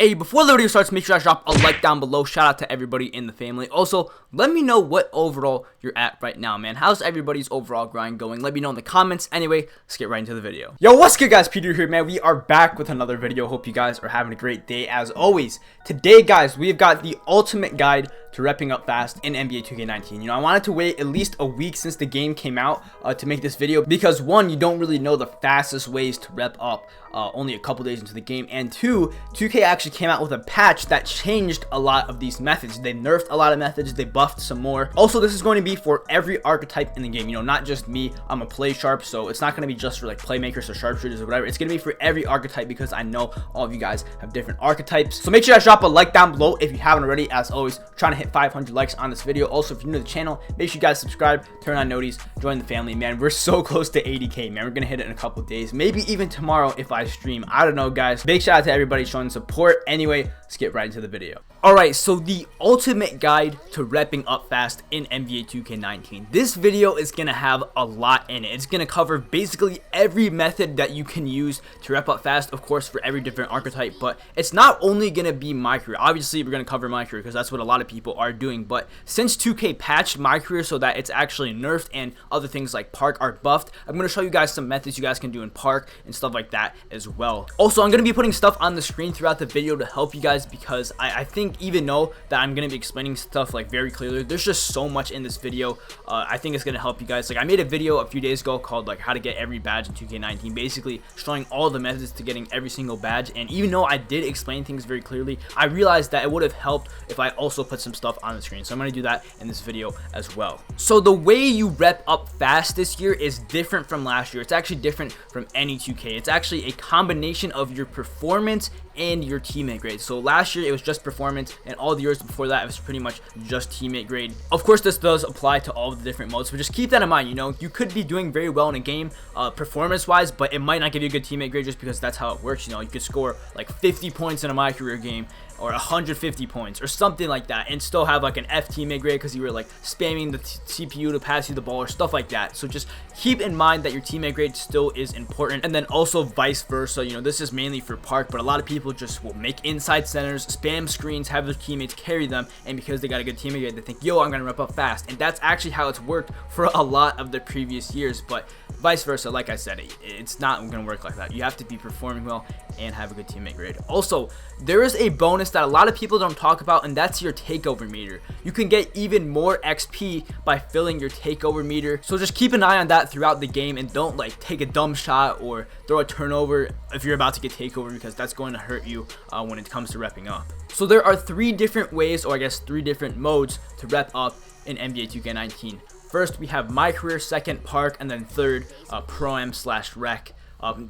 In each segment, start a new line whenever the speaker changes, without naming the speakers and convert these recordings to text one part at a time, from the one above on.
Hey, before the video starts, make sure I drop a like down below. Shout out to everybody in the family. Also, let me know what overall you're at right now, man. How's everybody's overall grind going? Let me know in the comments. Anyway, let's get right into the video. Yo, what's good, guys? Peter here, man. We are back with another video. Hope you guys are having a great day as always. Today, guys, we've got the ultimate guide to repping up fast in NBA 2K19. I wanted to wait at least a week since the game came out to make this video because one, you don't really know the fastest ways to rep up only a couple days into the game, and two, 2K actually came out with a patch that changed a lot of these methods. They nerfed a lot of methods, they buffed some more. Also, this is going to be for every archetype in the game, not just me. I'm a play sharp, so it's not going to be just for like playmakers or sharpshooters or whatever. It's going to be for every archetype because I know all of you guys have different archetypes. So make sure to drop a like down below if you haven't already. As always, trying to hit 500 likes on this video. Also, if you're new to the channel, make sure you guys subscribe, turn on noties, join the family, man. We're so close to 80k, man. We're gonna hit it in a couple days, maybe even tomorrow if I stream. I don't know, guys. Big shout out to everybody showing support. Anyway, let's get right into the video. Alright, so the ultimate guide to repping up fast in NBA 2K19. This video is going to have a lot in it. It's going to cover basically every method that you can use to rep up fast, of course, for every different archetype, but it's not only going to be my career. Obviously, we're going to cover my career because that's what a lot of people are doing, but since 2K patched my career so that it's actually nerfed and other things like Park are buffed, I'm going to show you guys some methods you guys can do in Park and stuff like that as well. Also, I'm going to be putting stuff on the screen throughout the video to help you guys because I think even though that I'm going to be explaining stuff like very clearly, there's just so much in this video. I think it's going to help you guys. Like, I made a video a few days ago called like how to get every badge in 2K19, basically showing all the methods to getting every single badge. And even though I did explain things very clearly, I realized that it would have helped if I also put some stuff on the screen. So I'm going to do that in this video as well. So the way you rep up fast this year is different from last year. It's actually different from any 2K. It's actually a combination of your performance and your teammate grade. So last year it was just performance, and all the years before that it was pretty much just teammate grade. Of course, this does apply to all of the different modes, but just keep that in mind. You could be doing very well in a game performance wise, but it might not give you a good teammate grade just because that's how it works. You could score like 50 points in a my career game or 150 points or something like that and still have like an F teammate grade because you were like spamming the CPU to pass you the ball or stuff like that. So just keep in mind that your teammate grade still is important, and then also vice versa. This is mainly for Park, but a lot of people just will make inside centers, spam screens, have their teammates carry them, and because they got a good teammate grade, they think, yo, I'm gonna rep up fast. And that's actually how it's worked for a lot of the previous years, but vice versa, like I said, it's not gonna work like that. You have to be performing well and have a good teammate grade. Also, there is a bonus that a lot of people don't talk about, and that's your takeover meter. You can get even more XP by filling your takeover meter, so just keep an eye on that throughout the game and don't like take a dumb shot or throw a turnover if you're about to get takeover, because that's going to hurt you when it comes to repping up. So there are 3 different ways, or I guess 3 different modes to rep up in NBA 2K19. First, we have my career, second Park, and then third Pro-Am/Rec.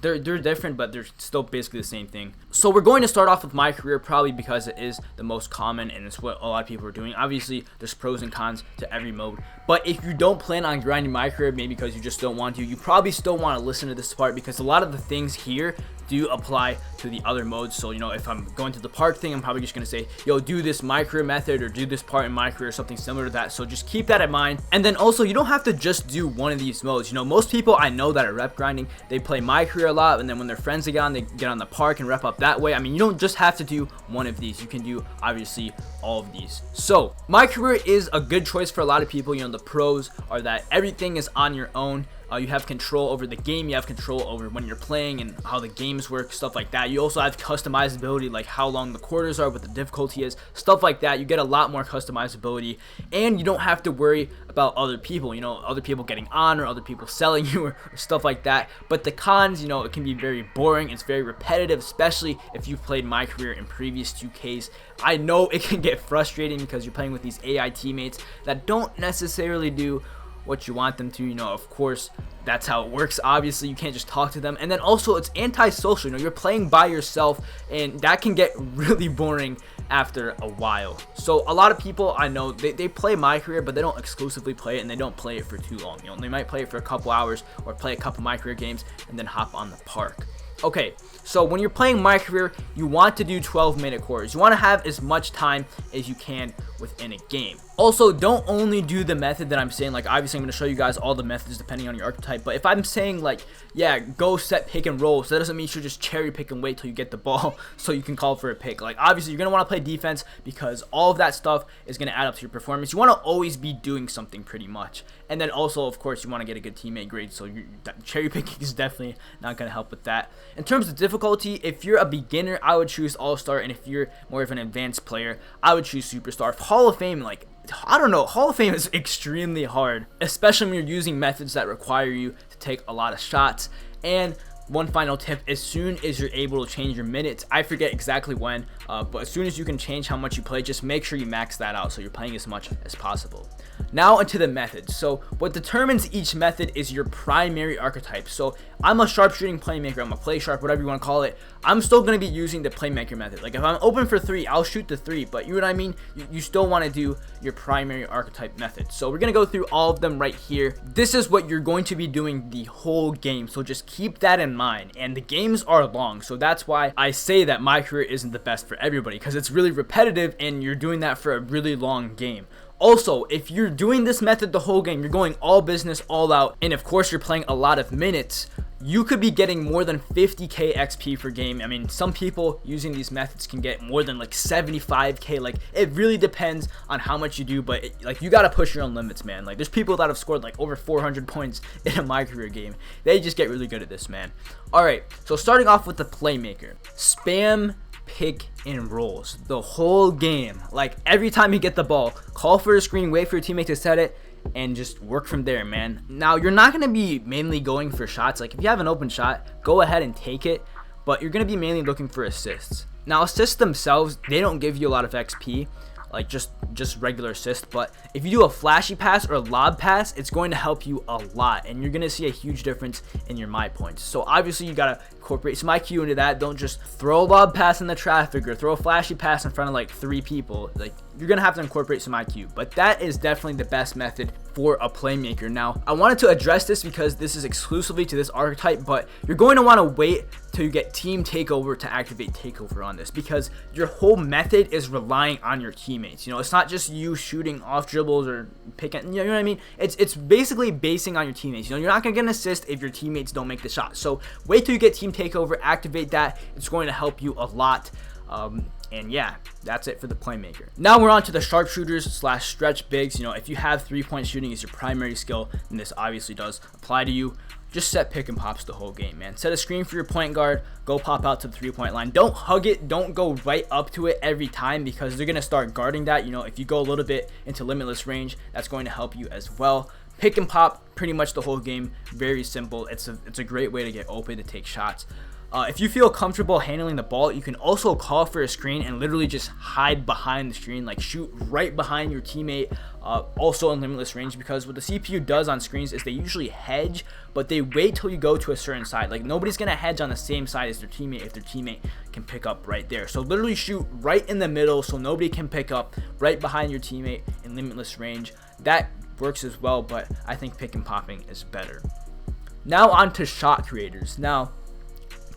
They're different, but they're still basically the same thing. So we're going to start off with my career, probably because it is the most common and it's what a lot of people are doing. Obviously, there's pros and cons to every mode, but if you don't plan on grinding my career, maybe because you just don't want to, you probably still want to listen to this part because a lot of the things here do apply to the other modes. So if I'm going to the Park thing, I'm probably just going to say, yo, do this my career method or do this part in my career or something similar to that. So just keep that in mind. And then also, you don't have to just do one of these modes. Most people I know that are rep grinding, they play my career a lot, and then when their friends get on, they get on the Park and rep up that way. I mean, you don't just have to do one of these. You can do obviously all of these. So my career is a good choice for a lot of people. The pros are that everything is on your own. You have control over the game, you have control over when you're playing and how the games work, stuff like that. You also have customizability, like how long the quarters are, what the difficulty is, stuff like that. You get a lot more customizability, and you don't have to worry about other people, other people getting on or other people selling you or stuff like that. But the cons, it can be very boring, it's very repetitive, especially if you've played my career in previous 2Ks. I know it can get frustrating because you're playing with these AI teammates that don't necessarily do what you want them to. Of course, that's how it works. Obviously, you can't just talk to them. And then also, it's antisocial. You're playing by yourself, and that can get really boring after a while. So a lot of people I know, they play my career, but they don't exclusively play it, and they don't play it for too long. They might play it for a couple hours or play a couple my career games and then hop on the Park. Okay, so when you're playing my career, you want to do 12-minute quarters. You want to have as much time as you can within a game. Also, don't only do the method that I'm saying, like obviously I'm going to show you guys all the methods depending on your archetype, but if I'm saying like, yeah, go set pick and roll, so that doesn't mean you should just cherry pick and wait till you get the ball so you can call for a pick. Like obviously you're going to want to play defense because all of that stuff is going to add up to your performance. You want to always be doing something pretty much. And then also, of course, you want to get a good teammate grade, so cherry picking is definitely not going to help with that. In terms of difficulty, if you're a beginner, I would choose All-Star, and if you're more of an advanced player, I would choose Superstar. Hall of Fame, like, I don't know, Hall of Fame is extremely hard, especially when you're using methods that require you to take a lot of shots. And one final tip, as soon as you're able to change your minutes, I forget exactly when, but as soon as you can change how much you play, just make sure you max that out so you're playing as much as possible. Now into the methods. So what determines each method is your primary archetype. So I'm a sharpshooting playmaker, I'm a play sharp, whatever you want to call it. I'm still going to be using the playmaker method. Like if I'm open for 3, I'll shoot the 3, but you know what I mean? You still want to do your primary archetype method. So we're going to go through all of them right here. This is what you're going to be doing the whole game, so just keep that in mind. And the games are long, so that's why I say that my career isn't the best for everybody, because it's really repetitive and you're doing that for a really long game. Also, if you're doing this method the whole game, you're going all business, all out, and of course you're playing a lot of minutes, you could be getting more than 50k XP per game. I mean, some people using these methods can get more than like 75k. Like, it really depends on how much you do, but like, you gotta push your own limits, man. Like, there's people that have scored like over 400 points in a My Career game. They just get really good at this, man. All right, so starting off with the playmaker, spam pick and rolls the whole game. Like, every time you get the ball, call for a screen, wait for your teammate to set it, and just work from there, man. Now, you're not going to be mainly going for shots. Like, if you have an open shot, go ahead and take it, but you're going to be mainly looking for assists. Now, assists themselves, they don't give you a lot of XP, like just regular assist, but if you do a flashy pass or a lob pass, it's going to help you a lot, and you're going to see a huge difference in your my points. So obviously you got to incorporate some IQ into that. Don't just throw a lob pass in the traffic or throw a flashy pass in front of like 3 people. Like, you're going to have to incorporate some IQ, but that is definitely the best method for a playmaker. Now, I wanted to address this because this is exclusively to this archetype, but you're going to want to wait till you get team takeover to activate takeover on this, because your whole method is relying on your teammates. You know, it's not just you shooting off dribbles or picking, you know what I mean? It's basically basing on your teammates. You know, you're not going to get an assist if your teammates don't make the shot. So wait till you get team takeover, activate that. It's going to help you a lot. And yeah, that's it for the playmaker. Now we're on to the sharpshooters slash stretch bigs. You know, if you have 3-point shooting as your primary skill, then this obviously does apply to you. Just set pick and pops the whole game, man. Set a screen for your point guard, go pop out to the 3-point line. Don't hug it, don't go right up to it every time, because they're gonna start guarding that. You know, if you go a little bit into limitless range, that's going to help you as well. Pick and pop pretty much the whole game. Very simple. It's a great way to get open, to take shots. If you feel comfortable handling the ball, you can also call for a screen and literally just hide behind the screen, like shoot right behind your teammate, also in limitless range, because what the CPU does on screens is they usually hedge, but they wait till you go to a certain side. Like, nobody's going to hedge on the same side as their teammate if their teammate can pick up right there. So literally shoot right in the middle so nobody can pick up right behind your teammate in limitless range. That works as well, but I think pick and popping is better. Now on to shot creators. Now,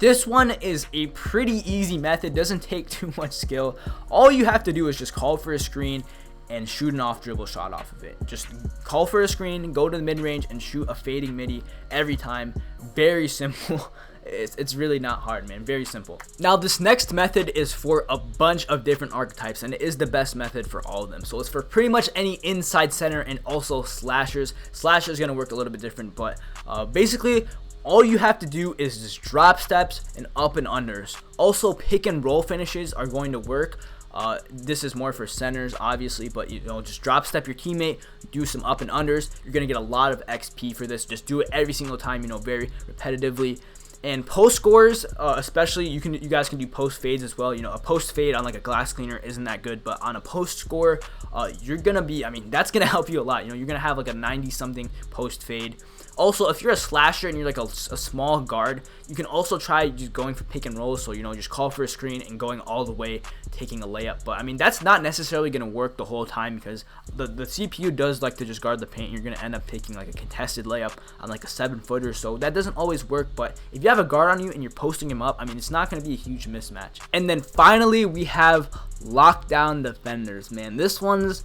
this one is a pretty easy method, doesn't take too much skill. All you have to do is just call for a screen and shoot an off dribble shot off of it. Just call for a screen, go to the mid range, and shoot a fading midi every time. Very simple. It's really not hard, man. Very simple. Now, this next method is for a bunch of different archetypes, and it is the best method for all of them. So it's for pretty much any inside center and also slashers. Slasher is going to work a little bit different, but basically, all you have to do is just drop steps and up and unders. Also, pick and roll finishes are going to work. This is more for centers, obviously, but you know, just drop step your teammate, do some up and unders. You're gonna get a lot of XP for this. Just do it every single time, you know, very repetitively. And post scores, especially, you guys can do post fades as well. You know, a post fade on like a glass cleaner isn't that good, but on a post score, you're gonna be, I mean, that's gonna help you a lot. You know, you're gonna have like a 90 something post fade. Also, if you're a slasher and you're like a small guard, you can also try just going for pick and roll. So, you know, just call for a screen and going all the way, taking a layup. But I mean, that's not necessarily going to work the whole time, because the CPU does like to just guard the paint. You're going to end up taking like a contested layup on like a 7-footer. So that doesn't always work. But if you have a guard on you and you're posting him up, I mean, it's not going to be a huge mismatch. And then finally, we have lockdown defenders, man. This one's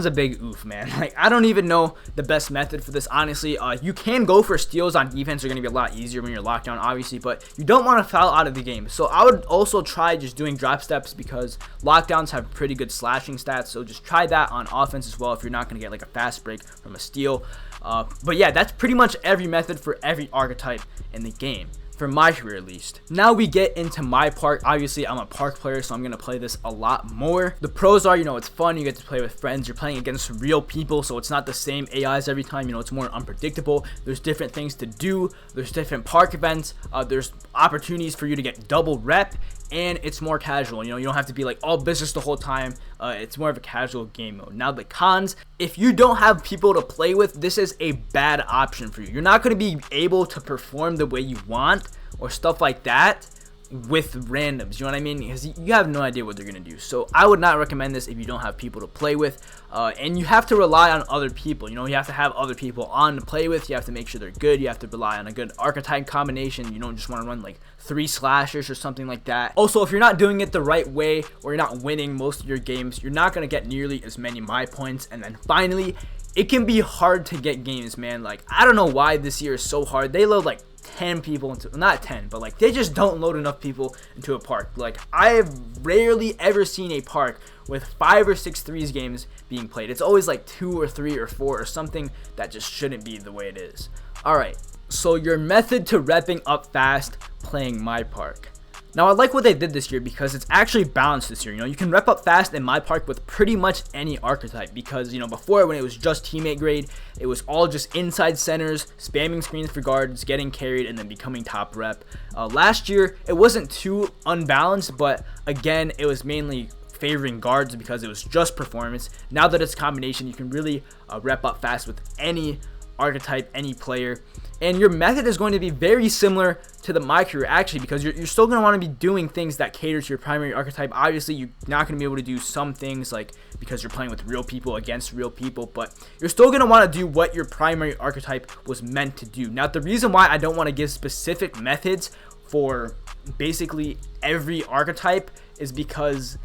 a big oof, man. Like, I don't even know the best method for this, honestly. You can go for steals on defense. They're going to be a lot easier when you're locked down, obviously, but you don't want to foul out of the game. So I would also try just doing drop steps, because lockdowns have pretty good slashing stats. So just try that on offense as well if you're not going to get like a fast break from a steal. But yeah, that's pretty much every method for every archetype in the game, for my career at least. Now we get into my park. Obviously, I'm a park player, so I'm going to play this a lot more. The pros are, it's fun. You get to play with friends. You're playing against real people, so it's not the same AIs every time. It's more unpredictable. There's different things to do. There's different park events. There's opportunities for you to get double rep, and it's more casual. You don't have to be like all business the whole time. It's more of a casual game mode. Now the cons: if you don't have people to play with, this is a bad option for you. You're not going to be able to perform the way you want or stuff like that with randoms, you know what I mean? Because you have no idea what they're going to do. So I would not recommend this if you don't have people to play with. And you have to rely on other people. You have to have other people on to play with. You have to make sure they're good. You have to rely on a good archetype combination. You don't just want to run like 3 slashers or something like that. Also, if you're not doing it the right way, or you're not winning most of your games, you're not going to get nearly as many my points. And then finally, it can be hard to get games, man. Like, I don't know why this year is so hard. They load like 10 people into, not 10, but like they just don't load enough people into a park. Like, I've rarely ever seen a park with 5 or 6 threes games being played. It's always like 2 or 3 or 4 or something that just shouldn't be the way it is. All right, so your method to repping up fast playing my park. Now, I like what they did this year because it's actually balanced this year. You can rep up fast in my park with pretty much any archetype, because, before, when it was just teammate grade, it was all just inside centers, spamming screens for guards, getting carried, and then becoming top rep. Last year, it wasn't too unbalanced, but again, it was mainly favoring guards because it was just performance. Now that it's combination, you can really rep up fast with any archetype, any player. And your method is going to be very similar to the my career, actually, because you're still going to want to be doing things that cater to your primary archetype. Obviously, you're not going to be able to do some things, like, because you're playing with real people against real people, but you're still going to want to do what your primary archetype was meant to do. Now, the reason why I don't want to give specific methods for basically every archetype is because,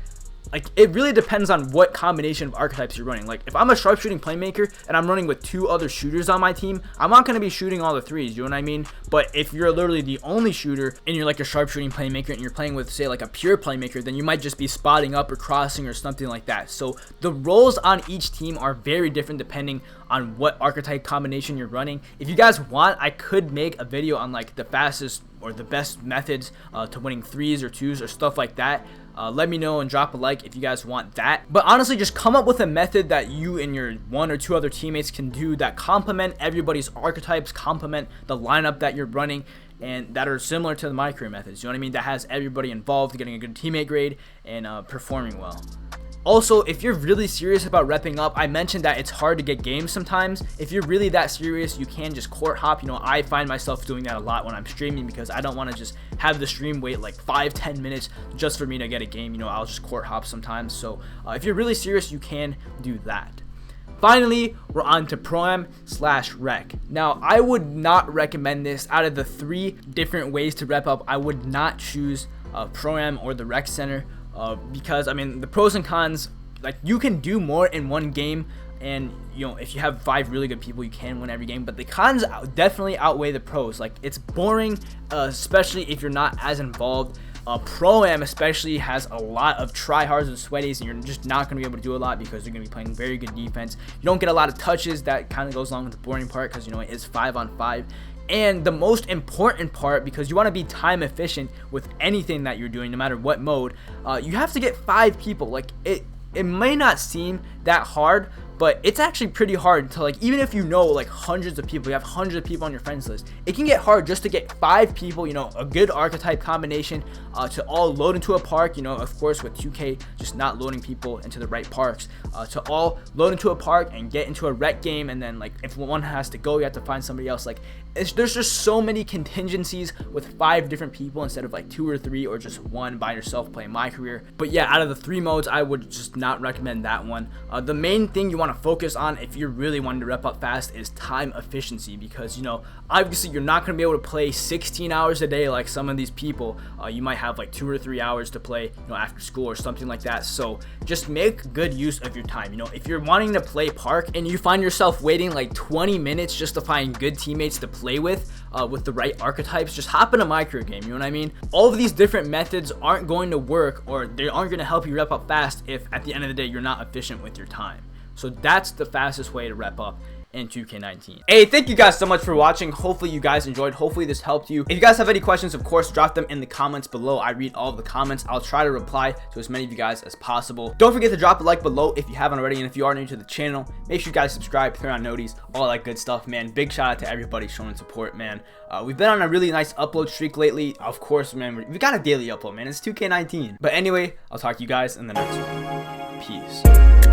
like, it really depends on what combination of archetypes you're running. Like, if I'm a sharpshooting playmaker and I'm running with 2 other shooters on my team, I'm not going to be shooting all the threes, you know what I mean? But if you're literally the only shooter and you're like a sharpshooting playmaker and you're playing with, say, like a pure playmaker, then you might just be spotting up or crossing or something like that. So the roles on each team are very different depending on what archetype combination you're running. If you guys want, I could make a video on like the fastest or the best methods to winning 3s or 2s or stuff like that. Let me know and drop a like if you guys want that. But honestly, just come up with a method that you and your 1 or 2 other teammates can do that complement everybody's archetypes, complement the lineup that you're running, and that are similar to the my career methods. You know what I mean? That has everybody involved, getting a good teammate grade and performing well. Also, if you're really serious about repping up, I mentioned that it's hard to get games sometimes. If you're really that serious, you can just court hop. I find myself doing that a lot when I'm streaming, because I don't want to just have the stream wait like 5-10 minutes just for me to get a game. I'll just court hop sometimes. So if you're really serious, you can do that. Finally, we're on to Pro-Am/Rec. Now, I would not recommend this. Out of the 3 different ways to rep up, I would not choose Pro-Am or the Rec Center. Because, I mean, the pros and cons, like, you can do more in one game, and, if you have 5 really good people, you can win every game, but the cons definitely outweigh the pros. Like, it's boring, especially if you're not as involved. Pro-Am especially has a lot of tryhards and sweaties, and you're just not going to be able to do a lot because you're going to be playing very good defense. You don't get a lot of touches. That kind of goes along with the boring part because, it is 5-on-5. And the most important part, because you want to be time efficient with anything that you're doing, no matter what mode, you have to get 5 people. Like, it may not seem that hard, but it's actually pretty hard to, like, even if like hundreds of people, you have hundreds of people on your friends list, it can get hard just to get 5 people, a good archetype combination to all load into a park, of course with 2K just not loading people into the right parks, to all load into a park and get into a rec game, and then, like, if one has to go, you have to find somebody else. Like, there's just so many contingencies with 5 different people instead of like 2 or 3 or just 1 by yourself playing my career. But yeah, out of the 3 modes, I would just not recommend that one. The main thing you want to focus on if you're really wanting to rep up fast is time efficiency, because you know, obviously you're not going to be able to play 16 hours a day like some of these people. You might have like 2 or 3 hours to play, you know, after school or something like that. So just make good use of your time. You know, if you're wanting to play park and you find yourself waiting like 20 minutes just to find good teammates to play with the right archetypes, just hop in a micro game. You know what I mean? All of these different methods aren't going to work, or they aren't going to help you rep up fast if at the end of the day you're not efficient with your time. So that's the fastest way to rep up in 2K19. Hey, thank you guys so much for watching. Hopefully you guys enjoyed. Hopefully this helped you. If you guys have any questions, of course, drop them in the comments below. I read all of the comments. I'll try to reply to as many of you guys as possible. Don't forget to drop a like below if you haven't already, and if you are new to the channel, make sure you guys subscribe, turn on noties, all that good stuff, man. Big shout out to everybody showing support, man. We've been on a really nice upload streak lately. Of course, man, we got a daily upload, man. It's 2K19. But anyway, I'll talk to you guys in the next one. Peace.